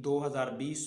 2020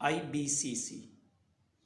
IBCC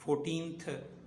14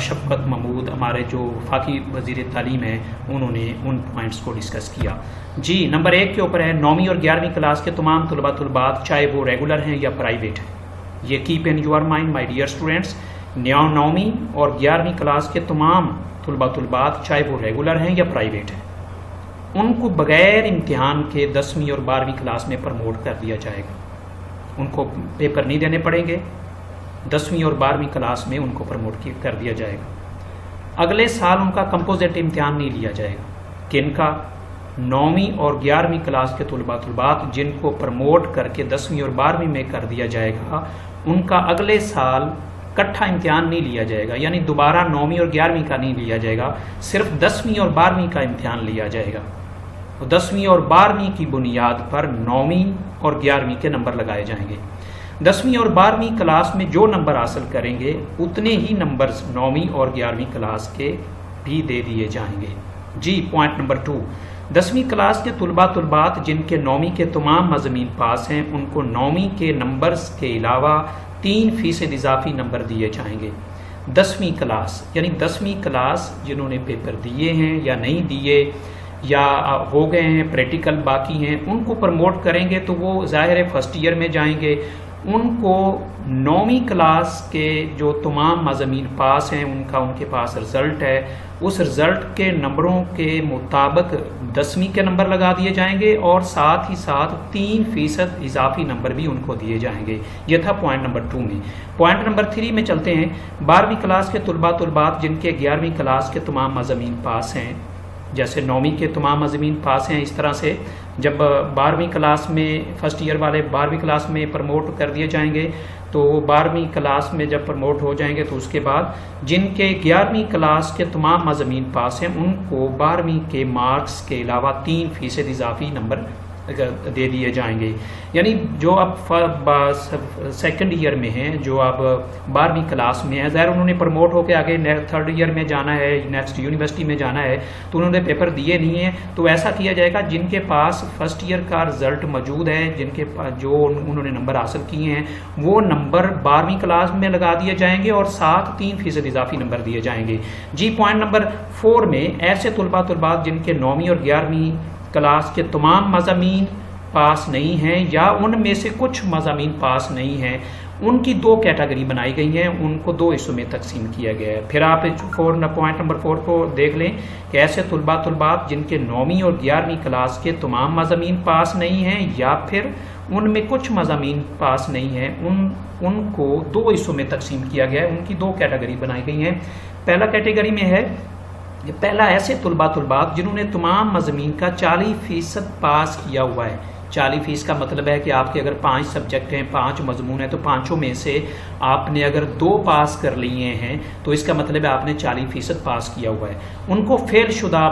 شفقت محمود ہمارے جو وفاقی وزیر تعلیم ہیں انہوں نے ان پوائنٹس کو ڈسکس کیا. جی نمبر 1 کے اوپر ہے 9ویں اور 11ویں کلاس کے تمام طلبات چاہے وہ ریگولر ہیں یا پرائیویٹ ہیں. یہ keep in your mind my dear students. 9ویں اور 11ویں کلاس کے تمام طلبات چاہے وہ ریگولر ہیں یا پرائیویٹ ہیں ان کو بغیر امتحان کے 10ویں اور 12ویں کلاس میں پروموٹ کر دیا جائے گا. ان کو پیپر نہیں دینے پڑیں گے, 10ویں اور 12ویں کلاس میں ان کو پروموٹ کر دیا جائے گا. اگلے سال ان کا کمپوزٹ امتحان نہیں لیا جائے گا. کن کا؟ 9ویں اور 11ویں کلاس کے طلبات جن کو پروموٹ کر کے 10ویں اور 12ویں میں کر دیا جائے گا ان کا اگلے سال کٹھا امتحان نہیں لیا جائے گا, یعنی دوبارہ 9ویں اور 11ویں کا نہیں لیا جائے گا, صرف 10ویں اور 12ویں کا امتحان لیا جائے گا. 10ویں اور 12ویں کی بنیاد پر 9ویں اور 11ویں کے نمبر لگائے جائیں گے. 10ویں اور 12ویں کلاس میں جو نمبر حاصل کریں گے اتنے ہی نمبرز 9ویں اور 11ویں کلاس کے بھی دے دیے جائیں گے. جی پوائنٹ نمبر 2, 10ویں کلاس کے طلبات جن کے 9ویں کے تمام مضامین پاس ہیں ان کو 9ویں کے نمبرز کے علاوہ 3% اضافی نمبر دیے جائیں گے. 10ویں کلاس یعنی 10ویں کلاس جنہوں نے پیپر دیے ہیں یا نہیں دیے یا ہو گئے ہیں پریکٹیکل باقی ہیں ان کو پروموٹ کریں گے تو وہ ظاہر ہے فرسٹ ایئر میں جائیں گے. ان کو 9ویں کلاس کے جو تمام مضامین پاس ہیں ان کے پاس رزلٹ ہے, اس رزلٹ کے نمبروں کے مطابق 10ویں کے نمبر لگا دیے جائیں گے اور ساتھ ہی ساتھ 3% اضافی نمبر بھی ان کو دیے جائیں گے. یہ تھا پوائنٹ نمبر 2 میں. پوائنٹ نمبر 3 میں چلتے ہیں. 12ویں کلاس کے طلبات جن کے 11ویں کلاس کے تمام مضامین پاس ہیں, جیسے 9ویں کے تمام مضامین پاس ہیں, اس طرح سے جب 12ویں کلاس میں فرسٹ ایئر والے 12ویں کلاس میں پروموٹ کر دیے جائیں گے تو 12ویں کلاس میں جب پروموٹ ہو جائیں گے تو اس کے بعد جن کے 11ویں کلاس کے تمام مضامین پاس ہیں ان کو 12ویں کے مارکس کے علاوہ 3% اضافی نمبر دے دیے جائیں گے. یعنی جو اب سیکنڈ ایئر میں ہیں, جو اب 12ویں کلاس میں ہیں, ظاہر انہوں نے پروموٹ ہو کے آگے تھرڈ ایئر میں جانا ہے, نیکسٹ یونیورسٹی میں جانا ہے, تو انہوں نے پیپر دیے نہیں ہیں تو ایسا کیا جائے گا جن کے پاس فرسٹ ایئر کا رزلٹ موجود ہے, جن کے پاس جو انہوں نے نمبر حاصل کیے ہیں وہ نمبر 12ویں کلاس میں لگا دیے جائیں گے اور ساتھ 3% اضافی نمبر دیے جائیں گے. جی پوائنٹ نمبر 4 میں ایسے طلبات جن کے 9ویں اور 11ویں کلاس کے تمام مضامین پاس نہیں ہیں یا ان میں سے کچھ مضامین پاس نہیں ہیں ان کی 2 کیٹیگری بنائی گئی ہیں, ان کو 2 حصوں میں تقسیم کیا گیا ہے. پھر آپ پوائنٹ نمبر 4 کو دیکھ لیں کہ ایسے طلبات جن کے 9ویں اور 11ویں کلاس کے تمام مضامین پاس نہیں ہیں یا پھر ان میں کچھ مضامین پاس نہیں ہیں ان کو 2 حصوں میں تقسیم کیا گیا ہے, ان کی 2 کیٹیگری بنائی گئی ہیں. پہلا کیٹیگری میں ہے پہلا ایسے طلبات جنہوں نے تمام مضامین کا 40% پاس کیا ہوا ہے. 40% کا مطلب ہے کہ آپ کے اگر 5 سبجیکٹ ہیں, 5 مضمون ہیں تو 5 میں سے آپ نے اگر 2 پاس کر لیے ہیں تو اس کا مطلب ہے آپ نے 40% پاس کیا ہوا ہے. ان کو فیل شدہ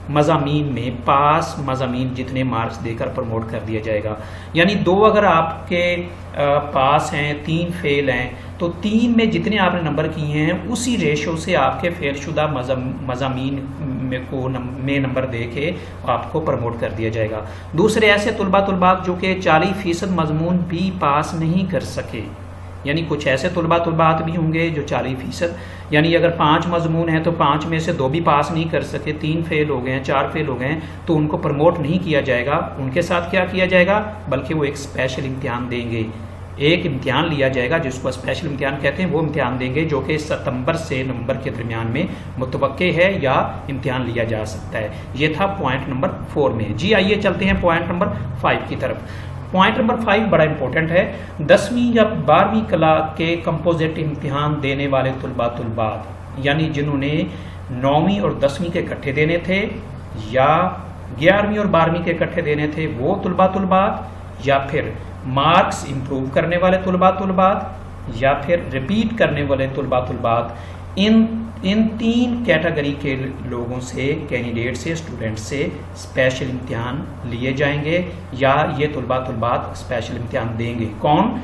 مضامین میں پاس مضامین جتنے مارکس دے کر پروموٹ کر دیا جائے گا. یعنی 2 اگر آپ کے پاس ہیں, 3 فیل ہیں تو 3 میں جتنے آپ نے نمبر کیے ہیں اسی ریشو سے آپ کے فیل شدہ مضامین میں نمبر دے کے آپ کو پروموٹ کر دیا جائے گا. دوسرے ایسے طلبات جو کہ 40% مضمون بھی پاس نہیں کر سکے, یعنی کچھ ایسے طلبات بھی ہوں گے جو 40%, یعنی اگر 5 مضمون ہیں تو 5 میں سے 2 بھی پاس نہیں کر سکے, 3 فیل ہو گئے ہیں, 4 فیل ہو گئے ہیں, تو ان کو پروموٹ نہیں کیا جائے گا. ان کے ساتھ کیا کیا جائے گا, بلکہ وہ ایک اسپیشل امتحان دیں گے. ایک امتحان لیا جائے گا جس کو اسپیشل امتحان کہتے ہیں, وہ امتحان دیں گے جو کہ ستمبر سے نومبر کے درمیان میں متوقع ہے یا امتحان لیا جا سکتا ہے. یہ تھا پوائنٹ نمبر 4 میں. جی آئیے چلتے ہیں پوائنٹ نمبر 5 کی طرف. پوائنٹ نمبر 5 بڑا امپورٹنٹ ہے. 10ویں یا 12ویں کلاس کے کمپوزٹ امتحان دینے والے طلبات یعنی جنہوں نے 9ویں اور 10ویں کے اکٹھے دینے تھے یا 11ویں اور 12ویں کے اکٹھے دینے تھے, وہ طلبات یا پھر مارکس امپروو کرنے والے طلبات یا پھر ریپیٹ کرنے والے طلبات, ان 3 کیٹیگری کے لوگوں سے, کینڈیڈیٹ سے, اسٹوڈنٹ سے اسپیشل امتحان لیے جائیں گے یا یہ طلبات اسپیشل امتحان دیں گے. کون؟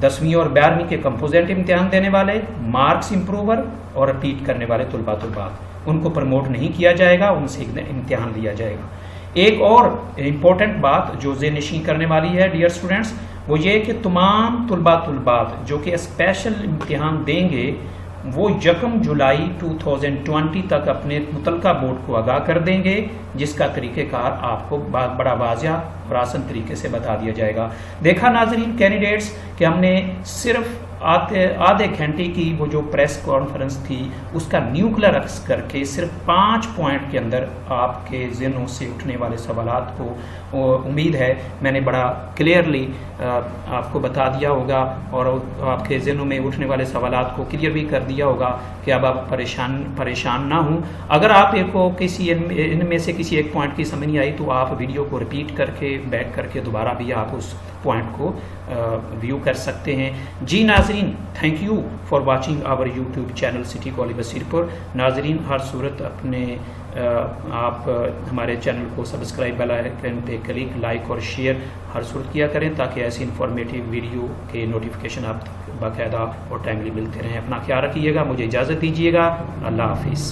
10ویں اور 12ویں کے کمپوزٹ امتحان دینے والے, مارکس امپروور اور ریپیٹ کرنے والے طلبات. ان کو پروموٹ نہیں کیا جائے گا, ان سے امتحان لیا جائے گا. ایک اور امپورٹنٹ بات جو ذہن نشین کرنے والی ہے ڈیئر اسٹوڈنٹس, وہ یہ کہ تمام طلبات جو کہ اسپیشل امتحان دیں گے وہ 1 جولائی 2020 تک اپنے متعلقہ بورڈ کو آگاہ کر دیں گے، جس کا طریقہ کار آپ کو بڑا واضح اور آسان طریقے سے بتا دیا جائے گا۔ دیکھا ناظرین کینڈیڈیٹس کہ ہم نے صرف آدھے گھنٹے کی وہ جو پریس کانفرنس تھی اس کا نیوکلیر کر کے صرف 5 پوائنٹ کے اندر آپ کے ذہنوں سے اٹھنے والے سوالات کو امید ہے میں نے بڑا کلیئرلی آپ کو بتا دیا ہوگا اور آپ کے ذہنوں میں اٹھنے والے سوالات کو کلیئر بھی کر دیا ہوگا کہ اب آپ پریشان نہ ہوں۔ اگر آپ کو کسی ان میں سے کسی ایک پوائنٹ کی سمجھ نہیں آئی تو آپ ویڈیو کو ریپیٹ کر کے بیک کر کے دوبارہ بھی آپ اس پوائنٹ کو ویو کر سکتے ہیں۔ جی ناظرین، thank you for watching our YouTube channel City College Basirpur پور۔ ناظرین ہر صورت اپنے آپ ہمارے چینل کو سبسکرائب بیل آئیکن پہ کلک، لائک اور شیئر ہر صورت کیا کریں تاکہ ایسی انفارمیٹیو ویڈیو کے نوٹیفیکیشن آپ باقاعدہ اور ٹائملی ملتے رہیں۔ اپنا خیال رکھیے گا، مجھے اجازت دیجیے گا، اللہ حافظ۔